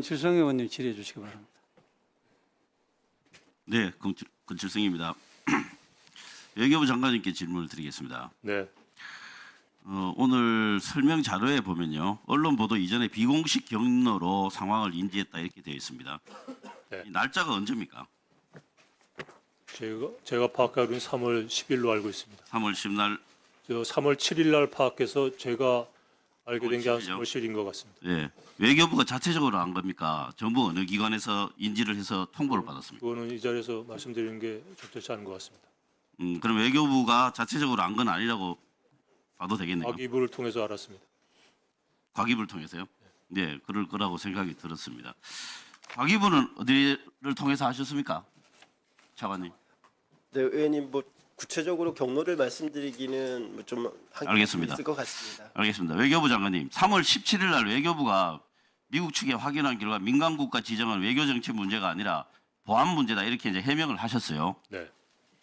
권칠성 의원님 질의해 주시기 바랍니다. 네, 권칠성입니다. 외교부 장관님께 질문을 드리겠습니다. 네, 오늘 설명 자료에 보면요, 언론 보도 이전에 비공식 경로로 상황을 인지했다 이렇게 되어 있습니다. 네. 이 날짜가 언제입니까? 제가 파악하기로는 3월 10일로 알고 있습니다. 3월 10날. 저 3월 7일 날 파악해서 제가 알게 된 게 한 7일 이요? 3월 10일인 것 같습니다. 예, 외교부가 자체적으로 한 겁니까? 정부 어느 기관에서 인지를 해서 통보를 받았습니까? 그거는 이 자리에서 말씀드리는 게 적절치 않은 것 같습니다. 그럼 외교부가 자체적으로 한 건 아니라고 봐도 되겠네요. 과기부를 통해서 알았습니다. 과기부를 통해서요? 네, 그럴 거라고 생각이 들었습니다. 과기부는 어디를 통해서 하셨습니까? 차관님. 네, 의원님 뭐 구체적으로 경로를 말씀드리기는 뭐좀 알겠습니다. 있을 것 같습니다. 알겠습니다. 외교부 장관님, 3월 17일 날 외교부가 미국 측에 확인한 결과 민간 국가 지정은 외교 정치 문제가 아니라 보안 문제다 이렇게 이제 해명을 하셨어요. 네,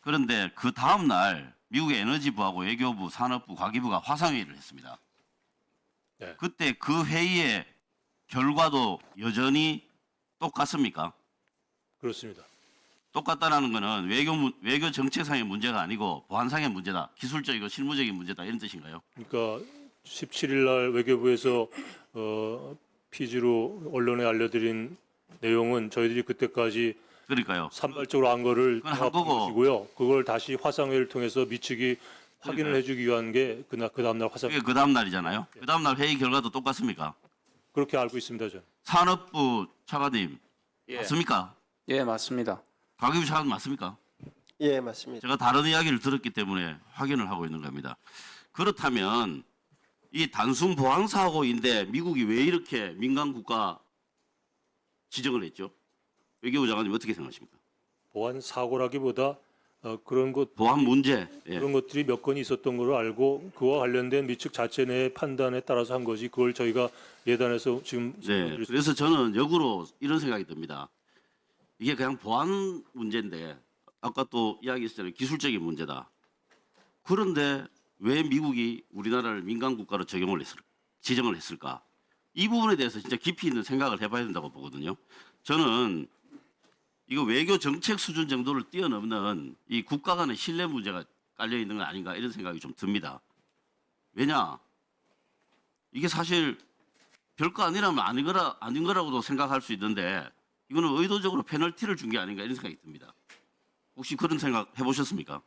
그런데 그 다음 날 미국의 에너지부하고 외교부, 산업부, 과기부가 화상회의를 했습니다. 네. 그때 그 회의의 결과도 여전히 똑같습니까? 그렇습니다. 똑같다라는 것은 외교 정책상의 문제가 아니고 보안상의 문제다, 기술적이고 실무적인 문제다 이런 뜻인가요? 그러니까 17일 날 외교부에서 피지로 언론에 알려드린 내용은 저희들이 그때까지 그러니까요. 산발적으로 한 거를 그건 한 거고. 것이고요. 그걸 다시 화상회의를 통해서 미측이 확인을 그러니까요. 해주기 위한 게 그 다음날 화상. 그게 그 다음 날이잖아요. 그 다음 날 회의 결과도 똑같습니까? 그렇게 알고 있습니다, 저는. 산업부 차관님 예, 맞습니까? 예 맞습니다. 과기부 차관 맞습니까? 예, 맞습니다. 제가 다른 이야기를 들었기 때문에 확인을 하고 있는 겁니다. 그렇다면 이 단순 보안 사고인데 미국이 왜 이렇게 민간 국가 지정을 했죠? 외교부 장관님 어떻게 생각하십니까? 보안 사고라기보다 그런 보안 문제. 예. 그런 것들이 몇 건이 있었던 걸로 알고 그와 관련된 미측 자체 내 판단에 따라서 한 거지. 그걸 저희가 예단해서 지금 네. 그래서 저는 역으로 이런 생각이 듭니다. 이게 그냥 보안 문제인데 아까 또 이야기했잖아요. 기술적인 문제다. 그런데 왜 미국이 우리나라를 민간 국가로 지정을 했을까? 이 부분에 대해서 진짜 깊이 있는 생각을 해봐야 된다고 보거든요. 저는 이거 외교 정책 수준 정도를 뛰어넘는 이 국가 간의 신뢰 문제가 깔려 있는 건 아닌가 이런 생각이 좀 듭니다. 왜냐? 이게 사실 별거 아니라면 아닌 거라고도 생각할 수 있는데 이거는 의도적으로 페널티를 준 게 아닌가 이런 생각이 듭니다. 혹시 그런 생각 해보셨습니까?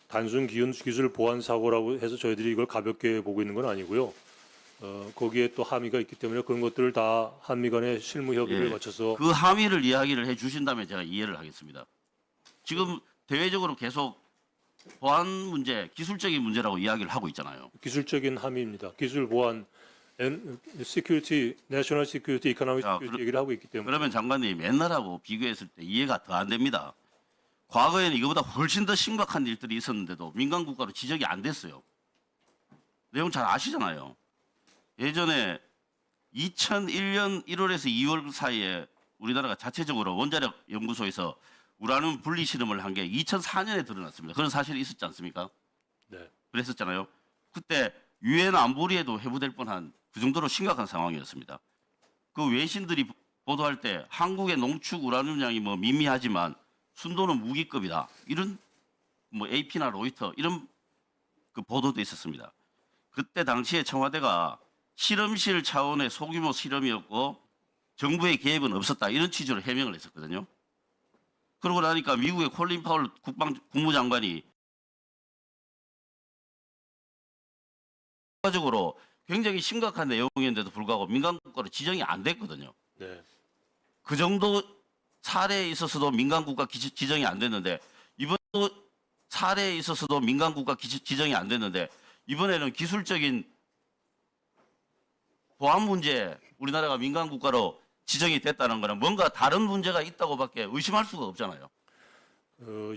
단순 기술 보안 사고라고 해서 저희들이 이걸 가볍게 보고 있는 건 아니고요. 거기에 또 함의가 있기 때문에 그런 것들을 다 한미 간의 실무 협의를 예. 거쳐서 그 함의를 이야기를 해주신다면 제가 이해를 하겠습니다. 지금 대외적으로 계속 보안 문제, 기술적인 문제라고 이야기를 하고 있잖아요. 기술적인 함의입니다. 기술 보안, 시큐리티, 내셔널 시큐리티, 이코노믹 자, 시큐리티 얘기를 하고 있기 때문에 그러면 장관님 옛날하고 비교했을 때 이해가 더 안 됩니다. 과거에는 이거보다 훨씬 더 심각한 일들이 있었는데도 민간 국가로 지정이 안 됐어요. 내용 잘 아시잖아요. 예전에 2001년 1월에서 2월 사이에 우리나라가 자체적으로 원자력 연구소에서 우라늄 분리 실험을 한 게 2004년에 드러났습니다. 그런 사실이 있었지 않습니까? 네. 그랬었잖아요. 그때 유엔 안보리에도 회부될 뻔한 그 정도로 심각한 상황이었습니다. 그 외신들이 보도할 때 한국의 농축 우라늄량이 뭐 미미하지만 순도는 무기급이다. 이런 뭐 AP나 로이터 이런 그 보도도 있었습니다. 그때 당시에 청와대가 실험실 차원의 소규모 실험이었고 정부의 개입은 없었다. 이런 취지로 해명을 했었거든요. 그러고 나니까 미국의 콜린 파월 국무장관이 결과적으로 굉장히 심각한 내용인데도 불구하고 민간 국가로 지정이 안 됐거든요. 네. 그 정도 사례에 있어서도 민간 국가 지정이 안 됐는데 이번도 사례에 있어서도 민간 국가 지정이 안 됐는데 이번에는 기술적인 보안 문제 우리나라가 민간 국가로 지정이 됐다는 거는 뭔가 다른 문제가 있다고밖에 의심할 수가 없잖아요.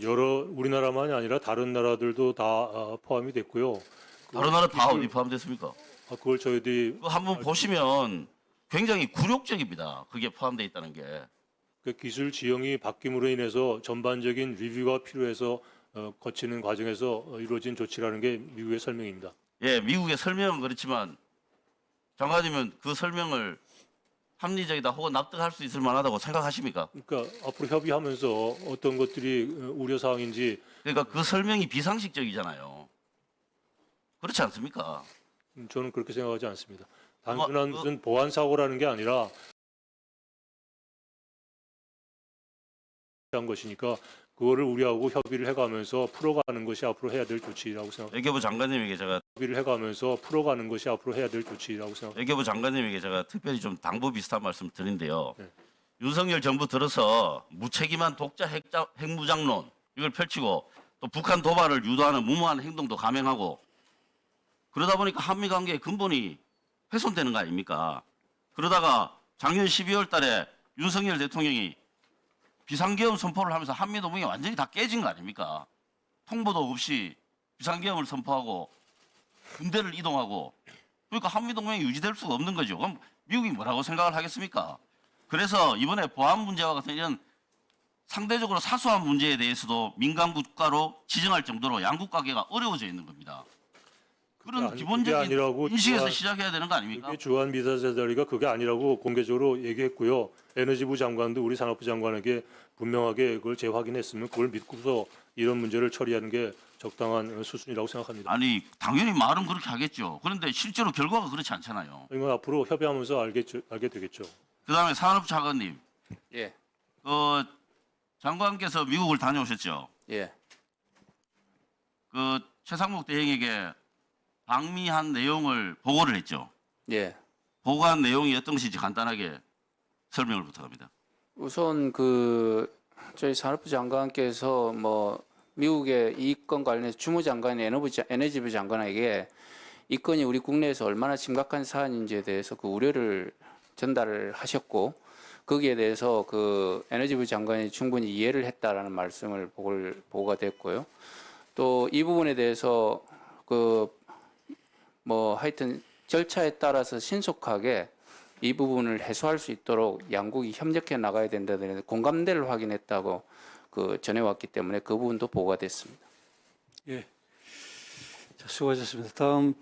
여러 우리나라만이 아니라 다른 나라들도 다 포함이 됐고요. 다른 나라 다 어디 포함됐습니까? 그걸 저희들이 그거 한번 보시면 굉장히 굴욕적입니다. 그게 포함되어 있다는 게. 그 기술 지형이 바뀜으로 인해서 전반적인 리뷰가 필요해서 거치는 과정에서 이루어진 조치라는 게 미국의 설명입니다. 예, 미국의 설명은 그렇지만 장관님은 그 설명을 합리적이다 혹은 납득할 수 있을 만하다고 생각하십니까? 그러니까 앞으로 협의하면서 어떤 것들이 우려 사항인지 그러니까 그 설명이 비상식적이잖아요. 그렇지 않습니까? 저는 그렇게 생각하지 않습니다. 뭐, 단순한 무슨 보안 사고라는 게 아니라 한 것이니까 그거를 우리하고 협의를 해가면서 풀어가는 것이 앞으로 해야 될 조치라고 생각합니다. 외교부 장관님에게 제가 협의를 해가면서 풀어가는 것이 앞으로 해야 될 조치라고 생각합니다. 외교부 장관님에게 제가 특별히 좀 당부 비슷한 말씀 드린데요. 네. 윤석열 정부 들어서 무책임한 독자 핵무장론 이걸 펼치고 또 북한 도발을 유도하는 무모한 행동도 감행하고 그러다 보니까 한미 관계의 근본이 훼손되는 거 아닙니까? 그러다가 작년 12월 달에 윤석열 대통령이 비상계엄 선포를 하면서 한미 동맹이 완전히 다 깨진 거 아닙니까? 통보도 없이 비상계엄을 선포하고 군대를 이동하고 그러니까 한미 동맹이 유지될 수가 없는 거죠. 그럼 미국이 뭐라고 생각을 하겠습니까? 그래서 이번에 보안 문제와 같은 이런 상대적으로 사소한 문제에 대해서도 민간 국가로 지정할 정도로 양국 관계가 어려워져 있는 겁니다. 그런 그게 기본적인 아니라고 인식에서 주한- 시작해야 되는 거 아닙니까? 그게 주한 비서자리가 그게 아니라고 공개적으로 얘기했고요. 에너지부 장관도 우리 산업부 장관에게 분명하게 그걸 재확인했으면 그걸 믿고서 이런 문제를 처리하는 게 적당한 수순이라고 생각합니다. 아니 당연히 말은 그렇게 하겠죠. 그런데 실제로 결과가 그렇지 않잖아요. 이건 앞으로 협의하면서 알게 되겠죠. 그다음에 산업부 장관님, 예, 그 장관께서 미국을 다녀오셨죠. 예, 그 최상목 대행에게 방미한 내용을 보고를 했죠. 예. 보고한 내용이 어떤 것인지 간단하게 설명을 부탁합니다. 우선 저희 산업부 장관께서 뭐 미국의 이 건 관련해서 주무장관 에너지부 장관에게 이 건이 우리 국내에서 얼마나 심각한 사안인지에 대해서 그 우려를 전달을 하셨고 거기에 대해서 그 에너지부 장관이 충분히 이해를 했다라는 말씀을 보고가 됐고요. 또 이 부분에 대해서 하여튼 절차에 따라서 신속하게 이 부분을 해소할 수 있도록 양국이 협력해 나가야 된다는 공감대를 확인했다고 전해왔기 때문에 그 부분도 보고가 됐습니다. 예. 자, 수고하셨습니다. 다음